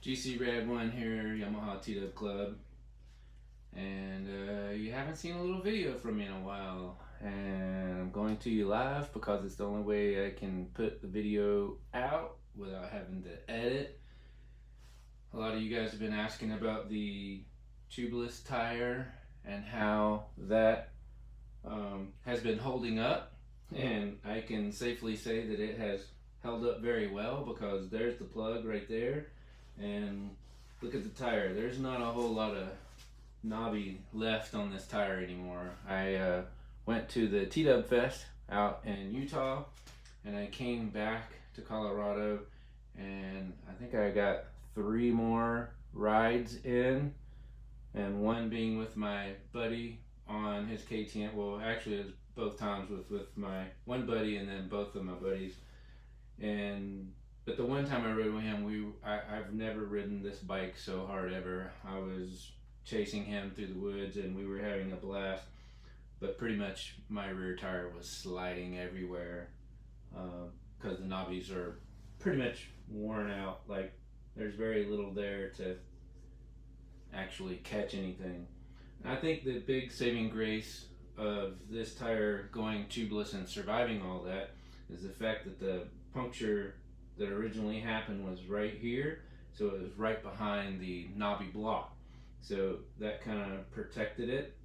GC Rad 1 here, Yamaha TDUB Club, and you haven't seen a little video from me in a while, and I'm going to you live because it's the only way I can put the video out without having to edit. A lot of you guys have been asking about the Tubeless tire and how that has been holding up, and I can safely say that it has held up very well because there's the plug right there. And look at the tire. There's not a whole lot of knobby left on this tire anymore. I went to the TDUB Fest out in Utah, and I came back to Colorado, and I think I got 3 more rides in, and one being with my buddy on his KTM. Well, actually it was both times with my one buddy and then both of my buddies. But the one time I rode with him, I've never ridden this bike so hard ever. I was chasing him through the woods and we were having a blast, but pretty much my rear tire was sliding everywhere because the knobbies are pretty much worn out. Like, there's very little there to actually catch anything. And I think the big saving grace of this tire going tubeless and surviving all that is the fact that the puncture that originally happened was right here, so it was right behind the knobby block, so that kind of protected it.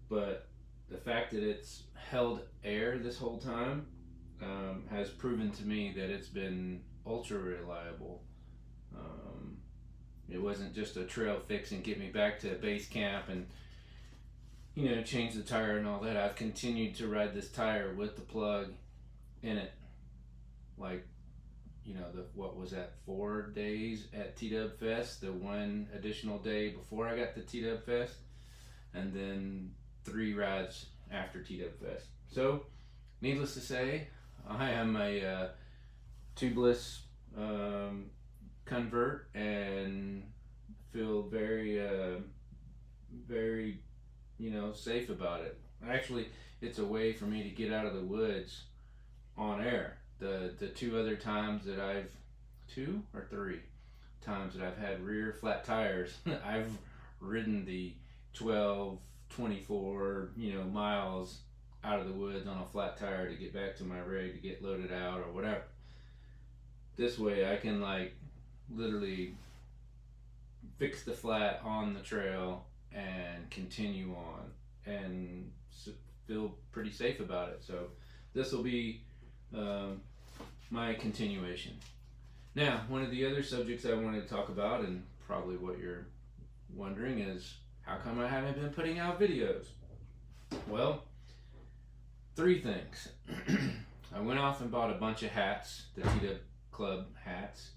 But the fact that it's held air this whole time has proven to me that it's been ultra reliable. It wasn't just a trail fix and get me back to base camp and change the tire and all that. I've continued to ride this tire with the plug in it, like, what was that, 4 days at TDUB Fest, the one additional day before I got to TDUB Fest, and then 3 rides after TDUB Fest. So, needless to say, I am a tubeless convert and feel very, very, safe about it. Actually, it's a way for me to get out of the woods on air. The 2 other times that 2 or 3 times that I've had rear flat tires, I've ridden the 12, 24, miles out of the woods on a flat tire to get back to my rig to get loaded out or whatever. This way I can literally fix the flat on the trail and continue on and feel pretty safe about it. So this will be my continuation. Now, one of the other subjects I wanted to talk about, and probably what you're wondering, is how come I haven't been putting out videos? Well, 3 things. I went off and bought a bunch of hats, the TDUB Club hats,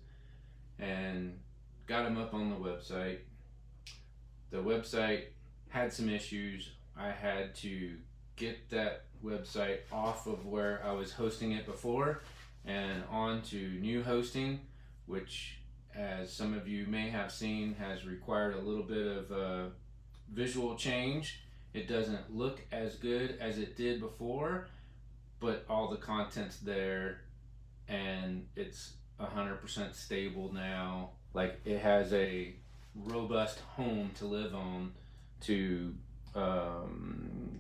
and got them up on the website. The website had some issues. I had to get that website off of where I was hosting it before and on to new hosting, which, as some of you may have seen, has required a little bit of visual change. It doesn't look as good as it did before, but all the content's there and it's 100% stable now. Like, it has a robust home to live on to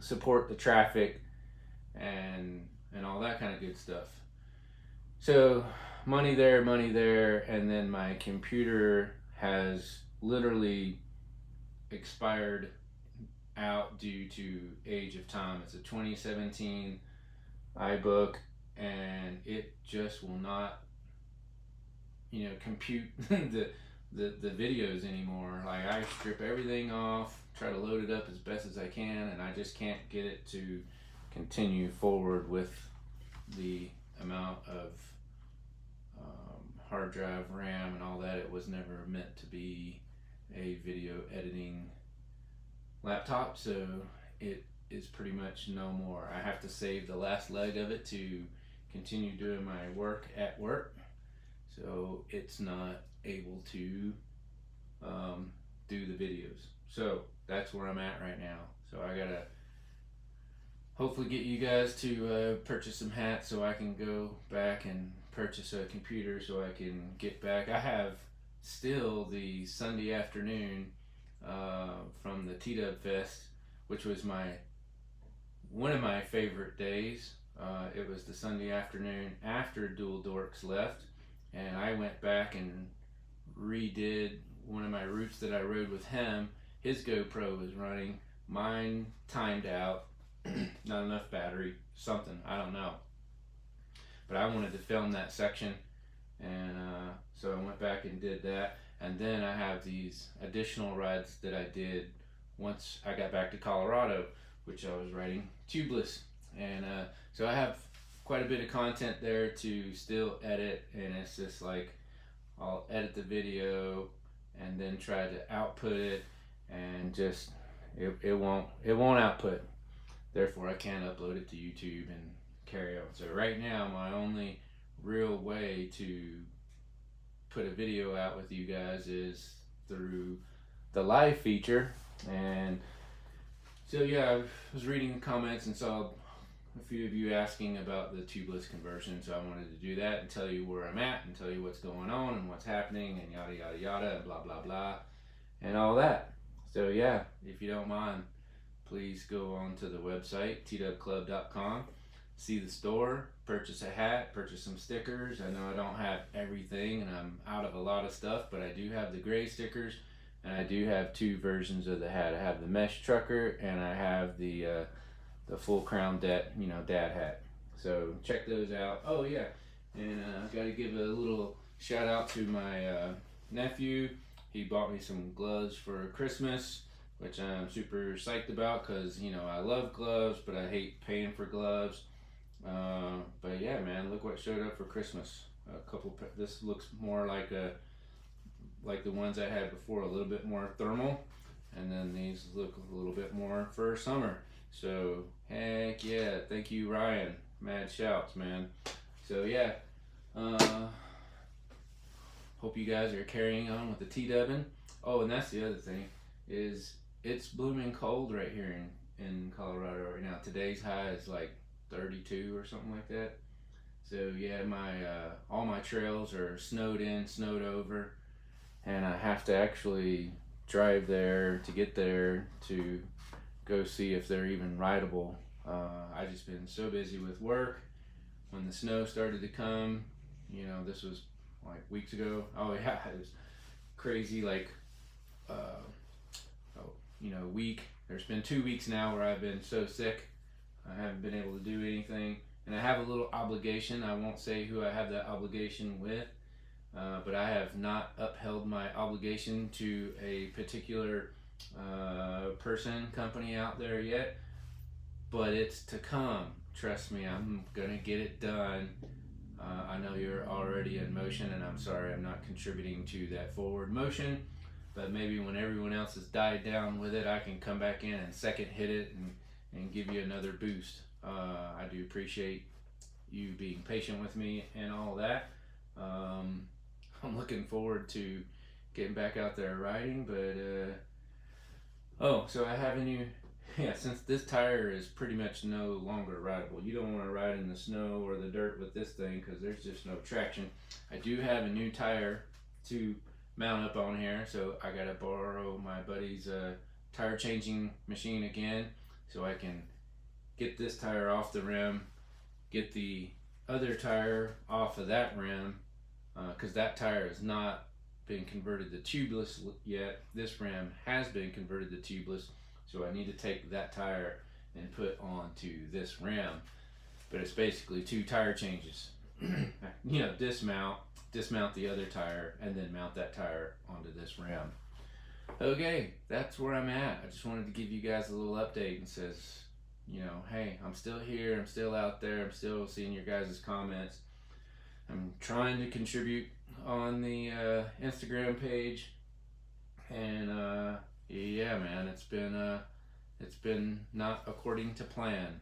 support the traffic and all that kind of good stuff. So money there, and then my computer has literally expired out due to age of time. It's a 2017 iBook, and it just will not compute the videos anymore. Like, I strip everything off, try to load it up as best as I can, and I just can't get it to continue forward with the amount of hard drive, RAM, and all that. It was never meant to be a video editing laptop, so it is pretty much no more. I have to save the last leg of it to continue doing my work at work, so it's not able to do the videos. So that's where I'm at right now. So I gotta hopefully get you guys to purchase some hats so I can go back and purchase a computer so I can get back. I have still the Sunday afternoon from the TDUB Fest, which was one of my favorite days. It was the Sunday afternoon after Dual Dorks left, and I went back and redid one of my routes that I rode with him. His GoPro was running, mine timed out, not enough battery, something, I don't know. But I wanted to film that section, and so I went back and did that. And then I have these additional rides that I did once I got back to Colorado, which I was riding Tubeless. And so I have quite a bit of content there to still edit, and it's just like I'll edit the video and then try to output it, and just it won't output. Therefore I can't upload it to YouTube and carry on. So right now my only real way to put a video out with you guys is through the live feature. And so yeah, I was reading the comments and saw a few of you asking about the tubeless conversion, so I wanted to do that and tell you where I'm at and tell you what's going on and what's happening and yada yada yada and blah blah blah and all that. So yeah, if you don't mind, please go on to the website tdubclub.com, see the store, purchase a hat, purchase some stickers. I know I don't have everything and I'm out of a lot of stuff, but I do have the gray stickers, and I do have two versions of the hat. I have the mesh trucker and I have the full crown dad hat. So check those out. Oh yeah, and I got to give a little shout out to my nephew. He bought me some gloves for Christmas, which I'm super psyched about, because I love gloves, but I hate paying for gloves. But yeah, man, look what showed up for Christmas. This looks more like the ones I had before, a little bit more thermal, and then these look a little bit more for summer. So heck yeah, thank you Ryan, mad shouts, man. So yeah, hope you guys are carrying on with the T-dubbing. Oh, and that's the other thing, is it's blooming cold right here in Colorado right now. Today's high is like 32 or something like that. So yeah, my all my trails are snowed in, snowed over, and I have to actually drive there to get there to go see if they're even rideable. I just been so busy with work. When the snow started to come, this was like weeks ago. Oh yeah, it was crazy. Like week. There's been 2 weeks now where I've been so sick, I haven't been able to do anything, and I have a little obligation. I won't say who I have that obligation with, but I have not upheld my obligation to a particular company out there yet, but it's to come. Trust me, I'm gonna get it done. I know you're already in motion, and I'm sorry I'm not contributing to that forward motion, but maybe when everyone else has died down with it, I can come back in and second hit it and give you another boost. I do appreciate you being patient with me and all that. I'm looking forward to getting back out there riding, but so I have a new, since this tire is pretty much no longer rideable. You don't want to ride in the snow or the dirt with this thing because there's just no traction. I do have a new tire to mount up on here, so I gotta borrow my buddy's tire changing machine again, so I can get this tire off the rim, get the other tire off of that rim, because that tire has not been converted to tubeless yet. This rim has been converted to tubeless, so I need to take that tire and put onto this rim. But it's basically 2 tire changes. Dismount the other tire and then mount that tire onto this rim. Okay, that's where I'm at. I just wanted to give you guys a little update and says, hey, I'm still here, I'm still out there, I'm still seeing your guys' comments. I'm trying to contribute on the Instagram page, and yeah, man, it's been not according to plan,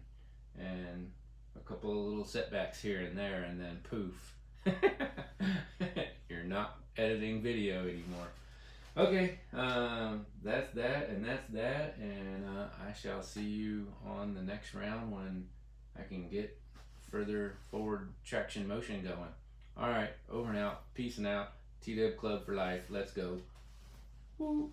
and a couple of little setbacks here and there, and then poof, you're not editing video anymore. Okay, that's that, and I shall see you on the next round when I can get further forward traction motion going. All right, over and out, peace and out. TDUB Club for life. Let's go. Woo.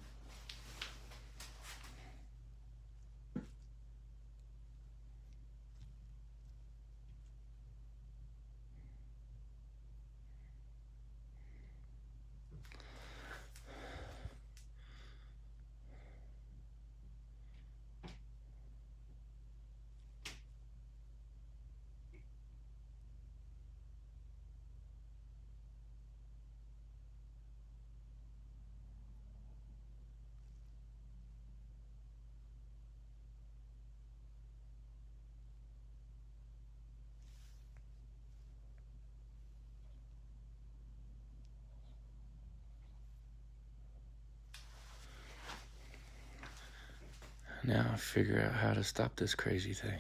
Now I figure out how to stop this crazy thing.